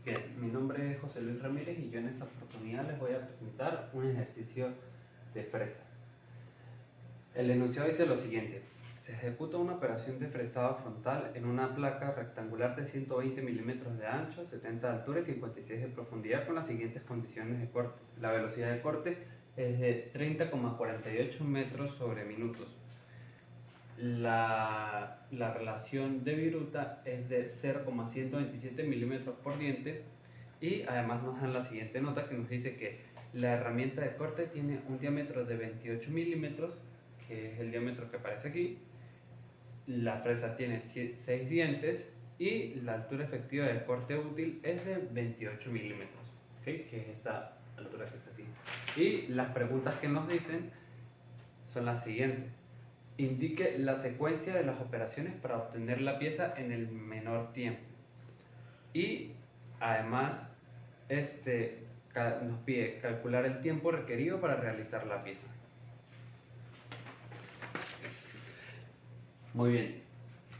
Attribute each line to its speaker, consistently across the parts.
Speaker 1: Bien, mi nombre es José Luis Ramírez y yo en esta oportunidad les voy a presentar un ejercicio de fresa. El enunciado dice lo siguiente: se ejecuta una operación de fresado frontal en una placa rectangular de 120 milímetros de ancho, 70 de altura y 56 de profundidad con las siguientes condiciones de corte. La velocidad de corte es de 30,48 metros sobre minutos. La relación de viruta es de 0,127 milímetros por diente, y además nos dan la siguiente nota que nos dice que la herramienta de corte tiene un diámetro de 28 milímetros, que es el diámetro que aparece aquí. La fresa tiene 6 dientes y la altura efectiva de corte útil es de 28 milímetros, ¿okay? Que es esta altura que está aquí. Y las preguntas que nos dicen son las siguientes: indique la secuencia de las operaciones para obtener la pieza en el menor tiempo. Y además nos pide calcular el tiempo requerido para realizar la pieza. Muy bien.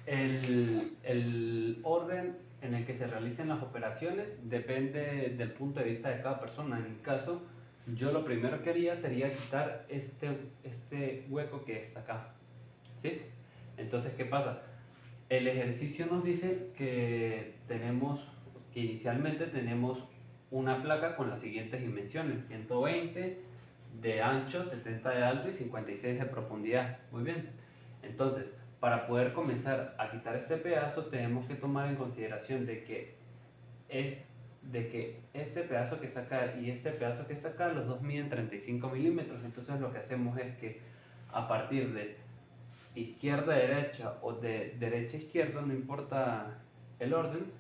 Speaker 1: El orden en el que se realicen las operaciones depende del punto de vista de cada persona. En mi caso, yo lo primero que haría sería quitar este hueco que está acá, ¿sí? Entonces, ¿qué pasa? El ejercicio nos dice que inicialmente tenemos una placa con las siguientes dimensiones: 120 de ancho, 70 de alto y 56 de profundidad. Muy bien. Entonces, para poder comenzar a quitar este pedazo, tenemos que tomar en consideración de que este pedazo que está acá y este pedazo que está acá, los dos miden 35 milímetros. Entonces, lo que hacemos es que a partir de izquierda a derecha o de derecha a izquierda, no importa el orden,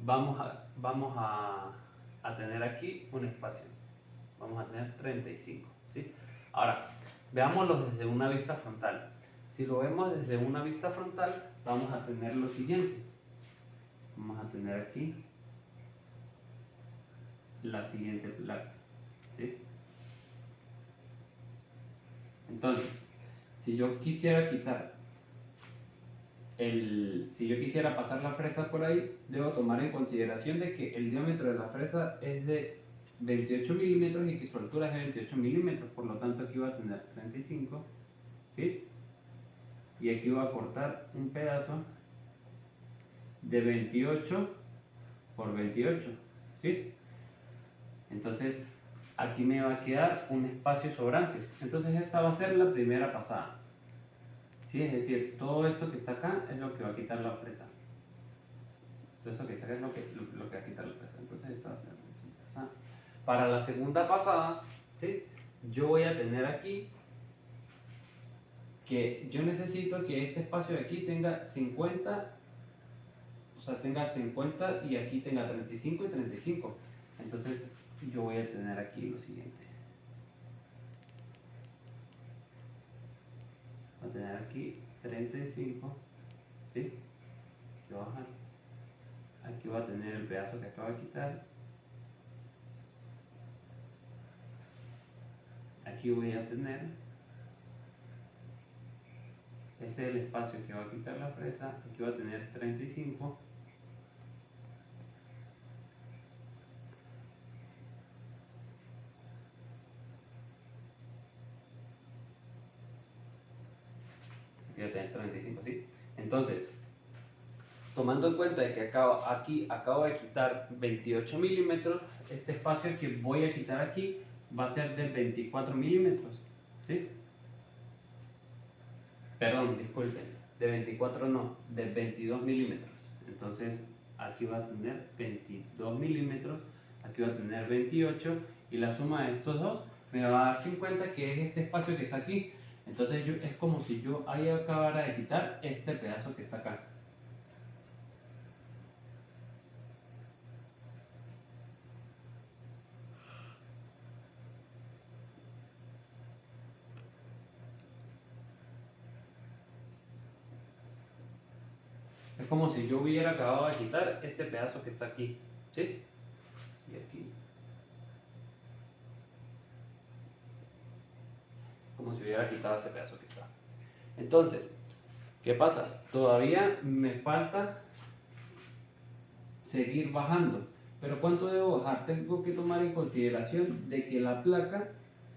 Speaker 1: vamos a tener aquí un espacio. Vamos a tener 35, ¿sí? Ahora, veámoslo desde una vista frontal. Si lo vemos desde una vista frontal, vamos a tener lo siguiente. Vamos a tener aquí la siguiente placa, ¿sí? Entonces, si yo quisiera pasar la fresa por ahí, debo tomar en consideración de que el diámetro de la fresa es de 28 milímetros y que su altura es de 28 milímetros. Por lo tanto, aquí va a tener 35, ¿sí? Y aquí voy a cortar un pedazo de 28 por 28, ¿sí? Entonces, aquí me va a quedar un espacio sobrante. Entonces, esta va a ser la primera pasada, ¿sí? Es decir, todo esto que está acá es lo que va a quitar la fresa. Todo esto que está acá es lo que va a quitar la fresa. Entonces, esto va a ser pasada. Para la segunda pasada, ¿sí? Yo voy a tener aquí que yo necesito que este espacio de aquí tenga 50, o sea, tenga 50 y aquí tenga 35 y 35. Entonces, yo voy a tener aquí lo siguiente. Voy a tener aquí 35, ¿sí? Voy a bajar. Aquí voy a tener el pedazo que acabo de quitar. Aquí voy a tener, este es el espacio que va a quitar la fresa. Aquí va a tener 35. Aquí va a tener 35, ¿sí? Entonces, tomando en cuenta de que aquí acabo de quitar 28 milímetros, este espacio que voy a quitar aquí va a ser de 24 milímetros, ¿sí? Perdón, disculpen, de 24 no, de 22 milímetros. Entonces, aquí va a tener 22 milímetros, aquí va a tener 28, y la suma de estos dos me va a dar 50, que es este espacio que está aquí. Entonces, es como si yo ahí acabara de quitar este pedazo que está acá. Es como si yo hubiera acabado de quitar ese pedazo que está aquí, ¿sí? Y aquí. Como si hubiera quitado ese pedazo que está. Entonces, ¿qué pasa? Todavía me falta seguir bajando. Pero ¿cuánto debo bajar? Tengo que tomar en consideración de que la placa,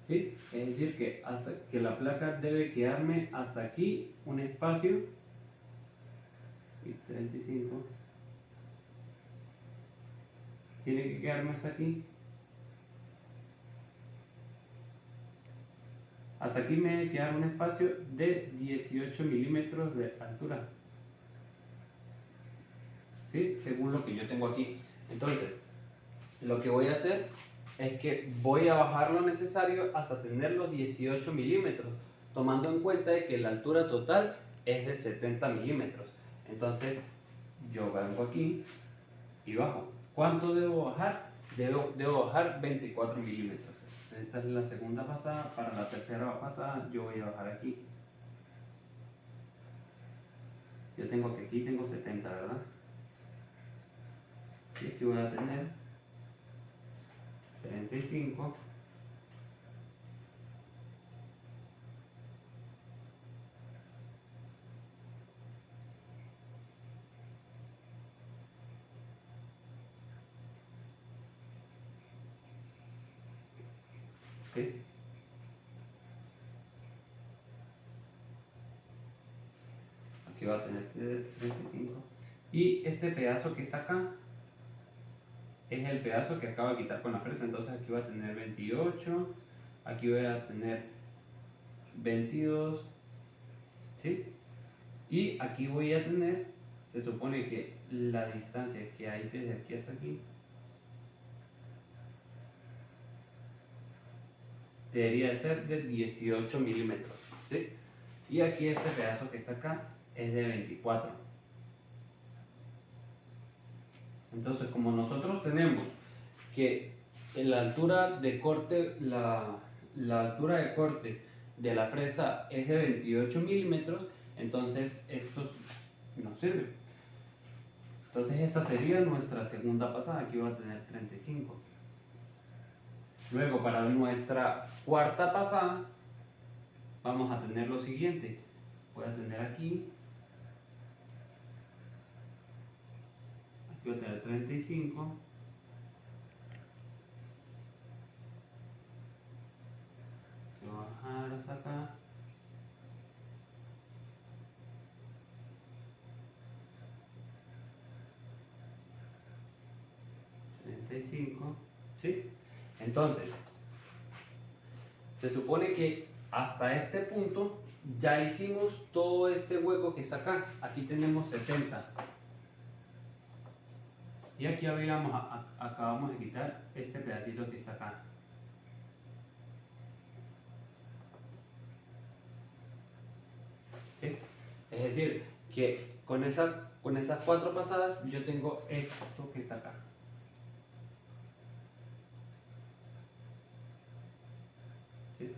Speaker 1: ¿sí? Es decir, que hasta que la placa debe quedarme hasta aquí un espacio y 35. Tiene que quedarme hasta aquí. Hasta aquí me debe quedar un espacio de 18 milímetros de altura, ¿sí? Según lo que yo tengo aquí. Entonces, lo que voy a hacer es que voy a bajar lo necesario hasta tener los 18 milímetros, tomando en cuenta de que la altura total es de 70 milímetros. Entonces, yo vengo aquí y bajo. ¿Cuánto debo bajar? Debo bajar 24 milímetros. Esta es la segunda pasada. Para la tercera pasada yo voy a bajar aquí. Yo tengo que aquí tengo 70, ¿verdad? Y aquí voy a tener 35. ¿Sí? Aquí va a tener 35. Y este pedazo que está acá es el pedazo que acabo de quitar con la fresa. Entonces aquí va a tener 28. Aquí voy a tener 22. ¿Sí? Y aquí voy a tener, se supone que la distancia que hay desde aquí hasta aquí debería ser de 18 milímetros, ¿sí? Y aquí este pedazo que está acá es de 24. Entonces, como nosotros tenemos que la altura de corte, la altura de corte de la fresa es de 28 milímetros, entonces esto nos sirve. Entonces esta sería nuestra segunda pasada, aquí va a tener 35. Luego para nuestra cuarta pasada vamos a tener lo siguiente. Voy a tener aquí voy a tener 35. Voy a bajar hasta acá. 35. ¿Sí? Entonces, se supone que hasta este punto ya hicimos todo este hueco que está acá. Aquí tenemos 70. Y aquí acabamos de quitar este pedacito que está acá. ¿Sí? Es decir, que con esas 4 pasadas yo tengo esto que está acá. ¿Sí?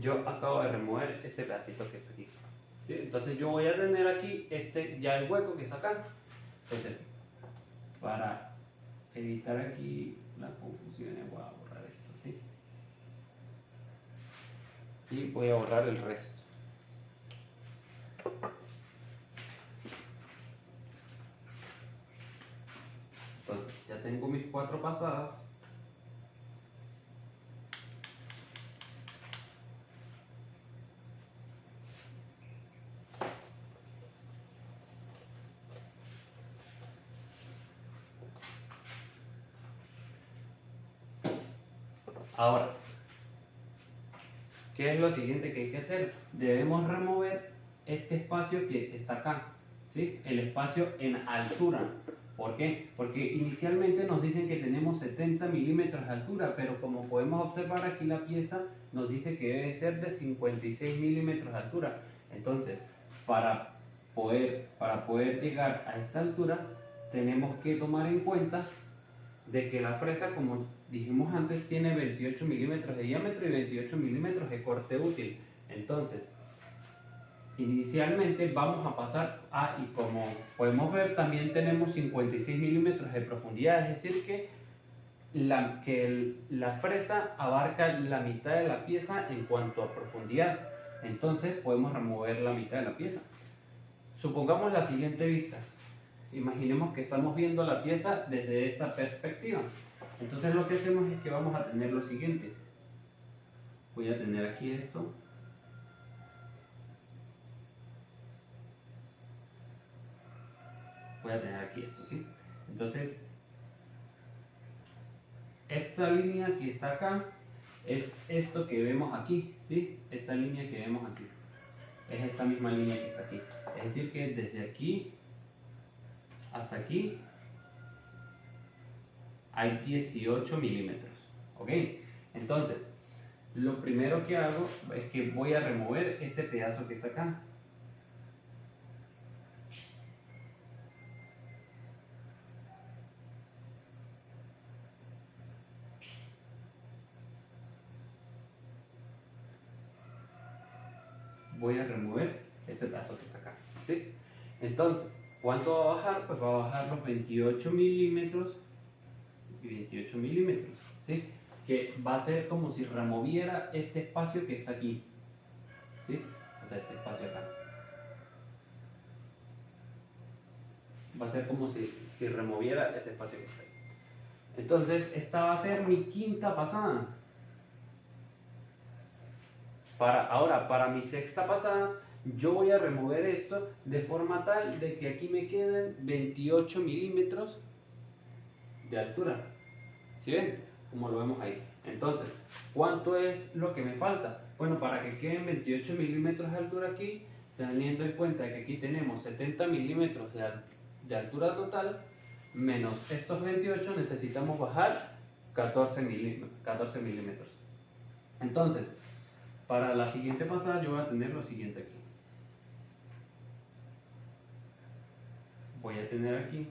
Speaker 1: Yo acabo de remover ese pedacito que está aquí. ¿Sí? Entonces yo voy a tener aquí ya el hueco que está acá. Entonces, para evitar aquí las confusiones voy a borrar esto, ¿sí? Y voy a borrar el resto. Entonces ya tengo mis 4 pasadas. Ahora, ¿qué es lo siguiente que hay que hacer? Debemos remover este espacio que está acá, ¿sí? El espacio en altura. ¿Por qué? Porque inicialmente nos dicen que tenemos 70 milímetros de altura, pero como podemos observar aquí la pieza nos dice que debe ser de 56 milímetros de altura. Entonces, para poder llegar a esta altura, tenemos que tomar en cuenta de que la fresa, como dijimos antes, tiene 28 milímetros de diámetro y 28 milímetros de corte útil. Entonces, inicialmente vamos a pasar a, y como podemos ver, también tenemos 56 milímetros de profundidad, es decir que la fresa abarca la mitad de la pieza en cuanto a profundidad. Entonces podemos remover la mitad de la pieza. Supongamos la siguiente vista. Imaginemos que estamos viendo la pieza desde esta perspectiva. Entonces lo que hacemos es que vamos a tener lo siguiente. Voy a tener aquí esto. Voy a tener aquí esto, ¿sí? Entonces, esta línea que está acá es esto que vemos aquí, ¿sí? Esta línea que vemos aquí. Es esta misma línea que está aquí. Es decir que desde aquí hasta aquí hay 18 milímetros, ¿ok? Entonces, lo primero que hago es que voy a remover este pedazo que está acá. Voy a remover este pedazo que está acá, ¿sí? Entonces, ¿cuánto va a bajar? Pues va a bajar los 28 milímetros y 28 milímetros, ¿sí? Que va a ser como si removiera este espacio que está aquí, ¿sí? O sea, este espacio acá. Va a ser como si removiera ese espacio que está ahí. Entonces, esta va a ser mi quinta pasada. Ahora, para mi sexta pasada, yo voy a remover esto de forma tal de que aquí me queden 28 milímetros de altura. ¿Sí ven? Como lo vemos ahí. Entonces, ¿cuánto es lo que me falta? Bueno, para que queden 28 milímetros de altura aquí, teniendo en cuenta que aquí tenemos 70 milímetros de altura total, menos estos 28, necesitamos bajar 14 milímetros. Entonces, para la siguiente pasada yo voy a tener lo siguiente aquí. Voy a tener aquí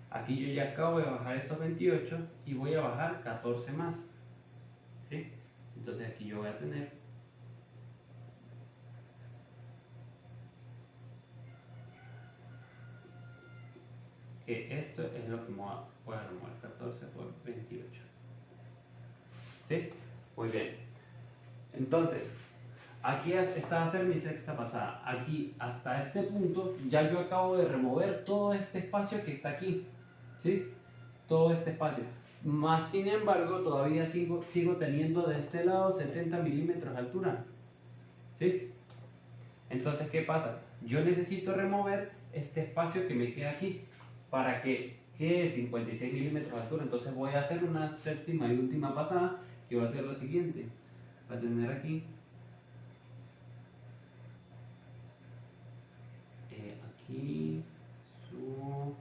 Speaker 1: aquí yo ya acabo de bajar esos 28 y voy a bajar 14 más, ¿sí? Entonces aquí yo voy a tener que esto es lo que voy a remover, 14 por 28, ¿sí? Muy bien. Entonces, aquí esta va a ser mi sexta pasada. Aquí hasta este punto ya yo acabo de remover todo este espacio que está aquí, ¿sí? Todo este espacio. Más sin embargo, todavía sigo teniendo de este lado 70 milímetros de altura, ¿sí? Entonces, ¿qué pasa? Yo necesito remover este espacio que me queda aquí para que quede 56 milímetros de altura. Entonces voy a hacer una séptima y última pasada que va a ser la siguiente. Va a tener aquí aquí su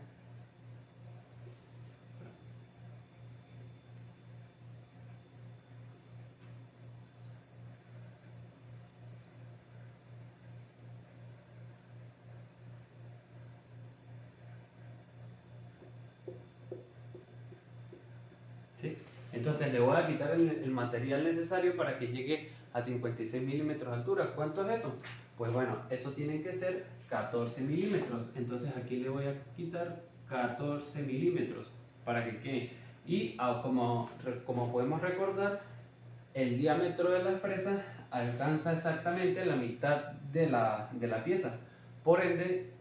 Speaker 1: ¿sí? Entonces le voy a quitar el material necesario para que llegue a 56 milímetros de altura. ¿Cuánto es eso? Pues bueno, eso tiene que ser 14 milímetros. Entonces aquí le voy a quitar 14 milímetros para que quede. Y como podemos recordar, el diámetro de la fresa alcanza exactamente la mitad de la pieza. Por ende,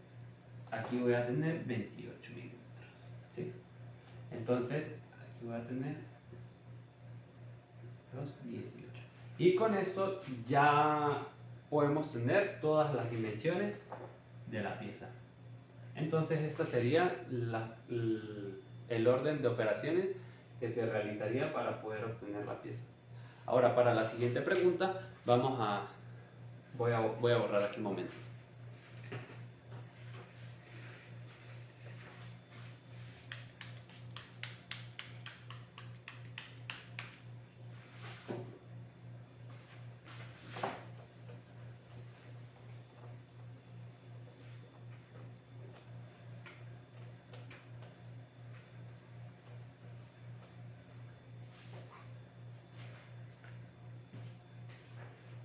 Speaker 1: aquí voy a tener 28 milímetros, ¿sí? Entonces, aquí voy a tener los 18. Y con esto ya podemos tener todas las dimensiones de la pieza. Entonces, esta sería el orden de operaciones que se realizaría para poder obtener la pieza. Ahora, para la siguiente pregunta, voy a borrar aquí un momento.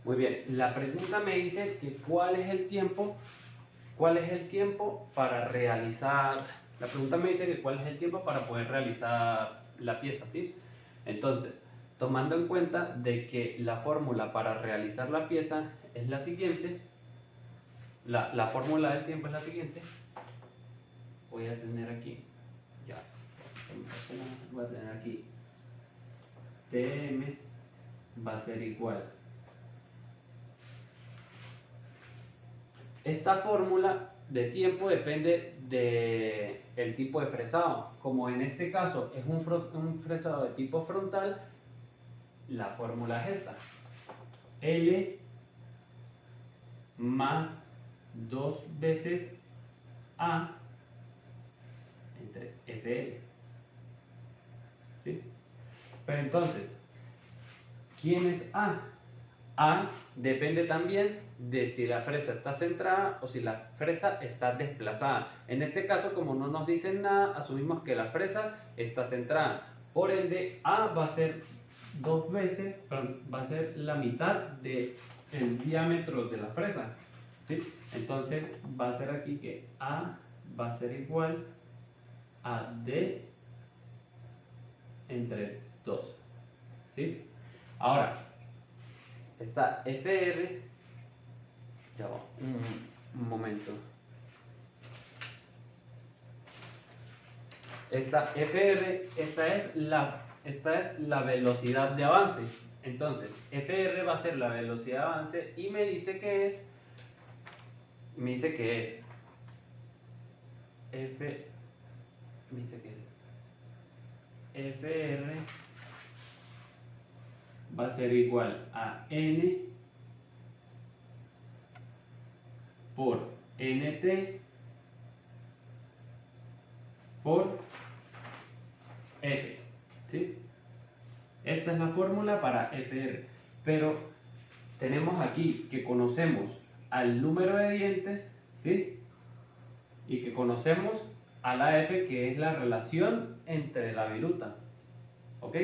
Speaker 1: Muy bien, la pregunta me dice que cuál es el tiempo para realizar, la pregunta me dice que cuál es el tiempo para poder realizar la pieza, ¿sí? Entonces, tomando en cuenta de que la fórmula para realizar la pieza es la siguiente, la fórmula del tiempo es la siguiente, voy a tener aquí, ya, voy a tener aquí, Tm va a ser igual. Esta fórmula de tiempo depende del tipo de fresado. Como en este caso es un fresado de tipo frontal, la fórmula es esta. L más 2 veces A entre FL. ¿Sí? Pero entonces, ¿quién es A? A depende también de si la fresa está centrada o si la fresa está desplazada. En este caso, como no nos dicen nada, asumimos que la fresa está centrada. Por ende, A va a ser 2 veces, perdón, va a ser la mitad del diámetro de la fresa. ¿Sí? Entonces, va a ser aquí que A va a ser igual a D entre 2. ¿Sí? Ahora, está FR, ya va, un momento. Esta FR, esta es la velocidad de avance. Entonces, FR va a ser la velocidad de avance y me dice que es FR va a ser igual a N por NT por F. ¿Sí? Esta es la fórmula para FR. Pero tenemos aquí que conocemos al número de dientes, ¿sí? Y que conocemos a la F, que es la relación entre la viruta. ¿Ok?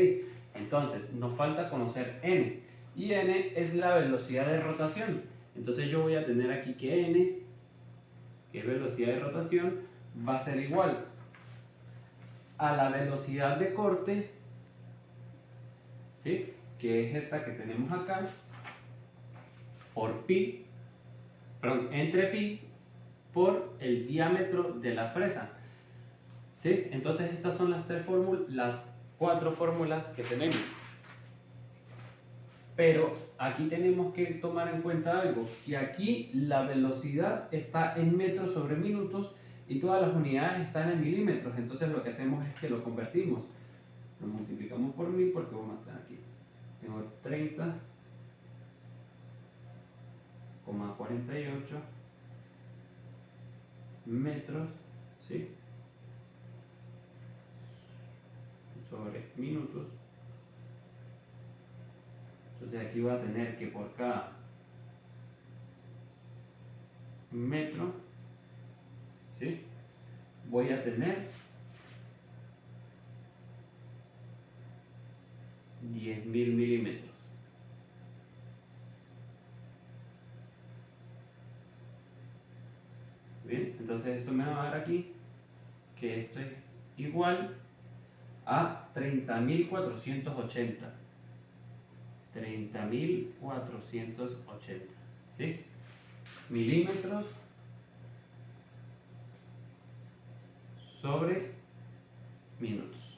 Speaker 1: Entonces, nos falta conocer N. Y N es la velocidad de rotación. Entonces yo voy a tener aquí que N, que es velocidad de rotación, va a ser igual a la velocidad de corte, ¿sí? Que es esta que tenemos acá, por pi, perdón, entre pi por el diámetro de la fresa. ¿Sí? Entonces estas son las 4 fórmulas que tenemos. Pero aquí tenemos que tomar en cuenta algo, que aquí la velocidad está en metros sobre minutos y todas las unidades están en milímetros. Entonces lo que hacemos es que lo convertimos. Lo multiplicamos por 1000 porque vamos a tener aquí. Tengo 30,48 metros, ¿sí? Sobre minutos. Entonces aquí voy a tener que por cada metro, ¿sí? Voy a tener 10.000 milímetros. Bien, entonces esto me va a dar aquí que esto es igual a 30.480. 30.480, ¿sí? Milímetros sobre minutos,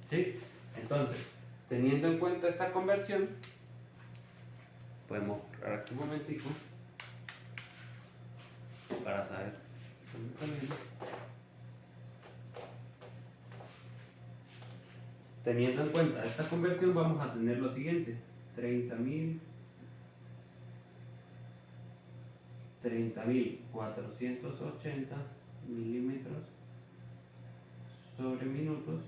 Speaker 1: ¿sí? Entonces, teniendo en cuenta esta conversión, podemos borrar aquí un momentico para saber dónde está viendo. Teniendo en cuenta esta conversión, vamos a tener lo siguiente: 30.480 milímetros sobre minutos,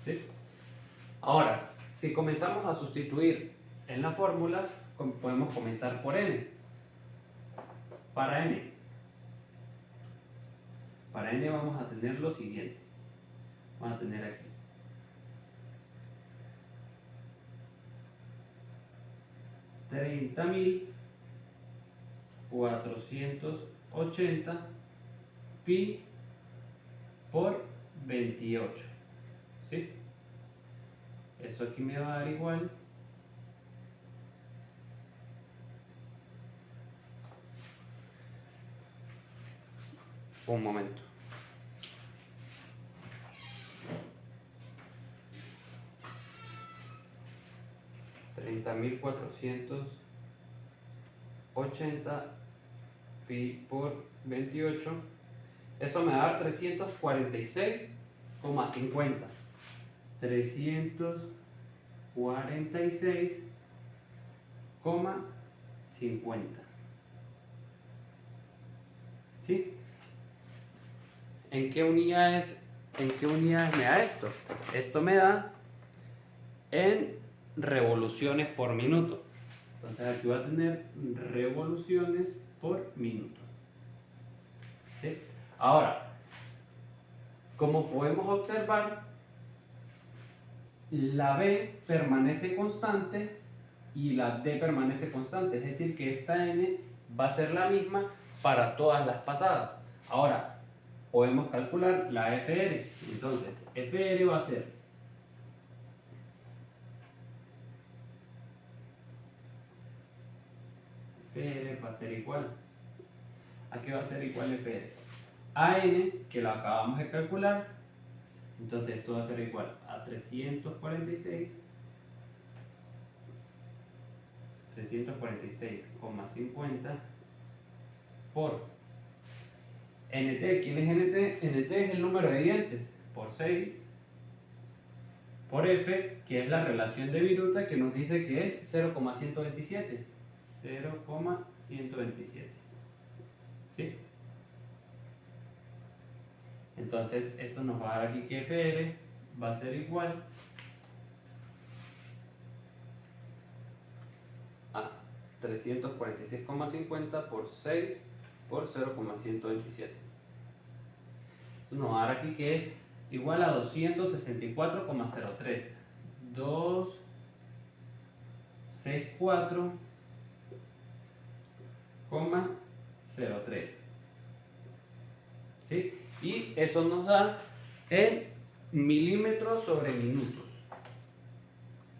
Speaker 1: ¿sí? Ahora, si comenzamos a sustituir en las fórmulas, podemos comenzar por n. Para n vamos a tener lo siguiente. Vamos a tener aquí 30.480 pi por 28. ¿Sí? Esto aquí me va a dar igual un momento. $30.480 pi por 28. Eso me va a dar 346,50. 346,50. ¿Sí? ¿En qué unidades me da esto? Esto me da en revoluciones por minuto. Entonces aquí va a tener revoluciones por minuto. ¿Sí? Ahora, como podemos observar, la B permanece constante y la D permanece constante, es decir que esta N va a ser la misma para todas las pasadas. Ahora, podemos calcular la FR. Entonces, FR va a ser igual. ¿A qué va a ser igual FR? A N, que lo acabamos de calcular. Entonces esto va a ser igual a 346,50 por NT. ¿Quién es NT? NT es el número de dientes por 6 por F, que es la relación de viruta que nos dice que es 0,127. 0,127. ¿Sí? Entonces esto nos va a dar aquí que FR va a ser igual a 346,50 por 6 por 0,127. Esto nos va a dar aquí que es igual a 264,03. 264,03. ¿Sí? Y eso nos da en milímetros sobre minutos.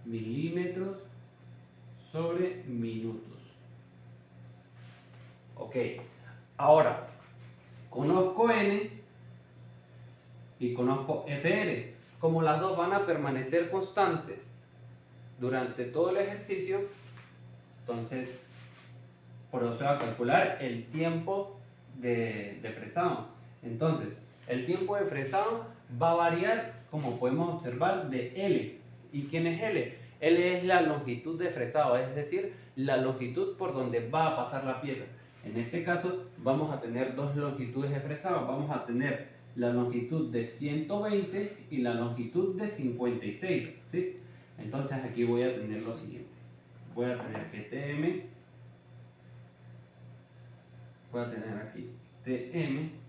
Speaker 1: Milímetros sobre minutos. Ok. Ahora, conozco N y conozco FR. Como las dos van a permanecer constantes durante todo el ejercicio, entonces procedo a calcular el tiempo de fresado. Entonces, el tiempo de fresado va a variar, como podemos observar, de L. ¿Y quién es L? L es la longitud de fresado, es decir, la longitud por donde va a pasar la pieza. En este caso, vamos a tener dos longitudes de fresado. Vamos a tener la longitud de 120 y la longitud de 56. ¿Sí? Entonces, aquí voy a tener lo siguiente. Voy a tener que TM, voy a tener aquí TM,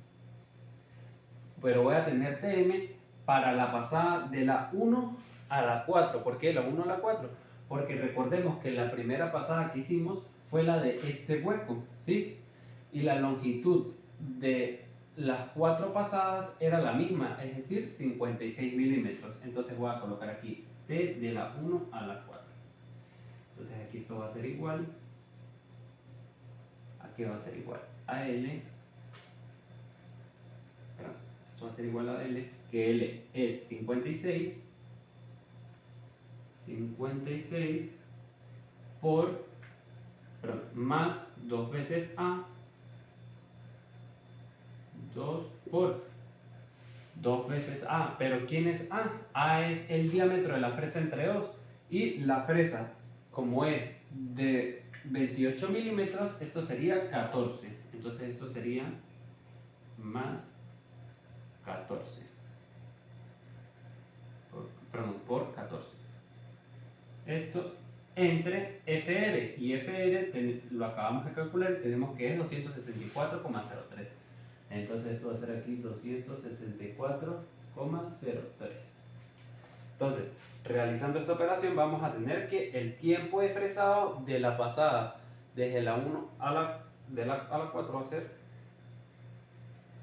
Speaker 1: pero voy a tener TM para la pasada de la 1 a la 4. ¿Por qué la 1 a la 4? Porque recordemos que la primera pasada que hicimos fue la de este hueco, ¿sí? Y la longitud de las 4 pasadas era la misma, es decir, 56 milímetros. Entonces voy a colocar aquí T de la 1 a la 4. Entonces aquí esto va a ser igual. ¿A qué va a ser igual? A L. Esto va a ser igual a L, que L es 56 por, más 2 veces A, 2 por 2 veces A. ¿Pero quién es A? A es el diámetro de la fresa entre 2. Y la fresa, como es de 28 milímetros, esto sería 14. Entonces esto sería más 14. Por 14. esto entre FR, y FR lo acabamos de calcular y tenemos que es 264,03. Entonces esto va a ser aquí 264,03. Entonces, realizando esta operación vamos a tener que el tiempo de fresado de la pasada desde la 1 a la 4 va a ser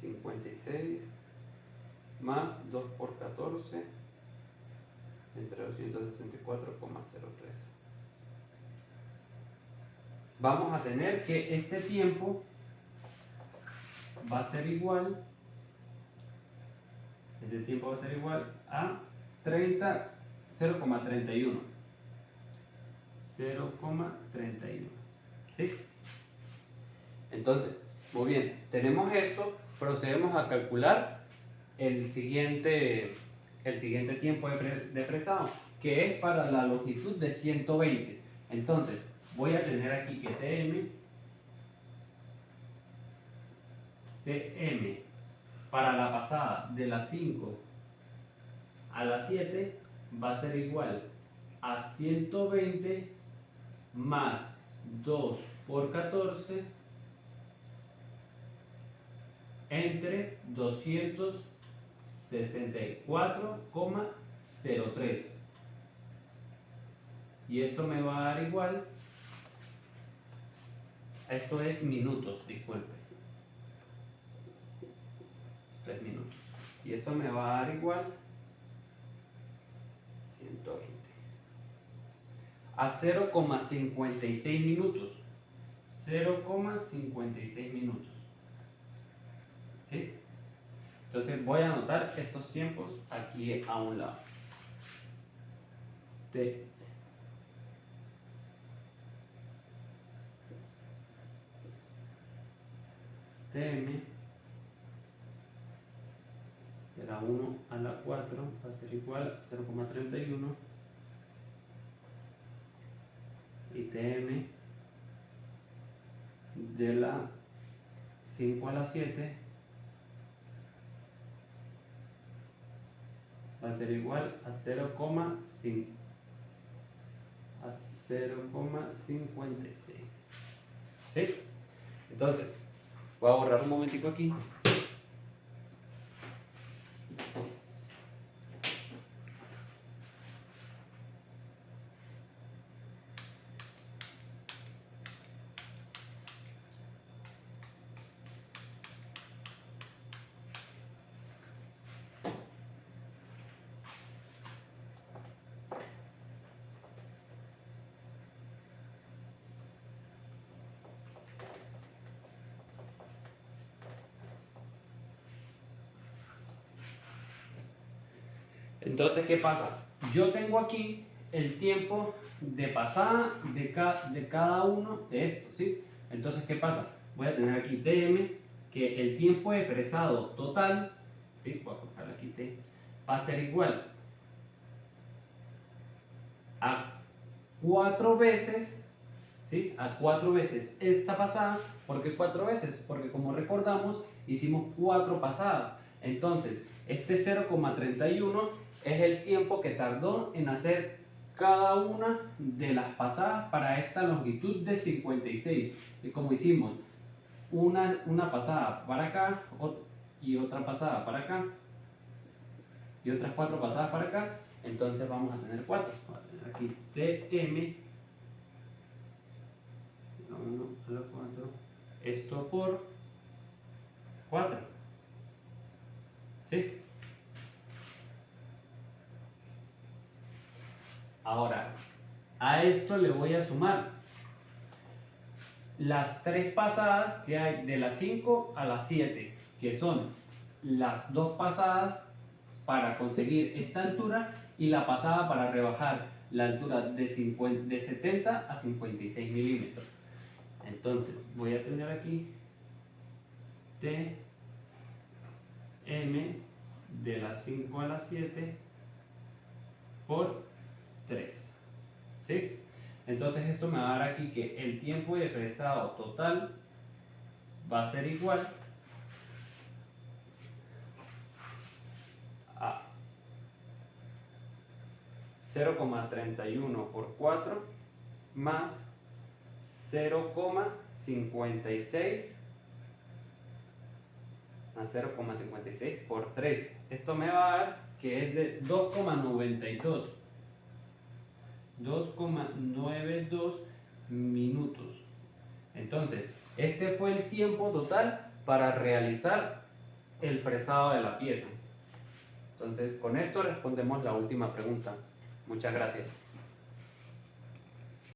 Speaker 1: 56 más 2 por 14 entre 264,03. Vamos a tener que este tiempo va a ser igual, a 0,31. 0,31. ¿Sí? Entonces, muy bien, tenemos esto, procedemos a calcular el siguiente tiempo de fresado, que es para la longitud de 120. Entonces, voy a tener aquí que TM para la pasada de las 5 a las 7 va a ser igual a 120 más 2 por 14 entre 264,03. Y esto me va a dar igual, esto es minutos, disculpe. Esto es minutos. Y esto me va a dar igual 120 a 0,56 minutos. 0,56 minutos. ¿Sí? Entonces voy a anotar estos tiempos aquí a un lado. TM de la 1 a la 4 va a ser igual a 0,31 y TM de la 5 a la 7 va a ser igual a 0,56. ¿Sí? Entonces, voy a borrar un momentico aquí. Entonces, ¿qué pasa? Yo tengo aquí el tiempo de pasada de cada uno de estos, ¿sí? Entonces, ¿qué pasa? Voy a tener aquí TM, que el tiempo de fresado total, ¿sí? Voy a colocar aquí T, va a ser igual a 4 veces, ¿sí? A 4 veces esta pasada. ¿Por qué 4 veces? Porque como recordamos, hicimos 4 pasadas. Entonces, este 0,31 es el tiempo que tardó en hacer cada una de las pasadas para esta longitud de 56. Y como hicimos una pasada para acá y otra pasada para acá y otras 4 pasadas para acá, entonces vamos a tener 4. Vamos a tener aquí TM, la 1 a la 4, esto por 4. ¿Sí? Ahora, a esto le voy a sumar las 3 pasadas que hay de las 5 a las 7, que son las 2 pasadas para conseguir esta altura y la pasada para rebajar la altura de 70 a 56 milímetros. Entonces voy a tener aquí TM de las 5 a las 7 por 3. ¿Sí? Entonces esto me va a dar aquí que el tiempo de fresado total va a ser igual a 0,31 por 4 más 0,56 más 0,56 por 3. Esto me va a dar que es de 2,92. 2,92 minutos. Entonces, este fue el tiempo total para realizar el fresado de la pieza. Entonces, con esto respondemos la última pregunta. Muchas gracias.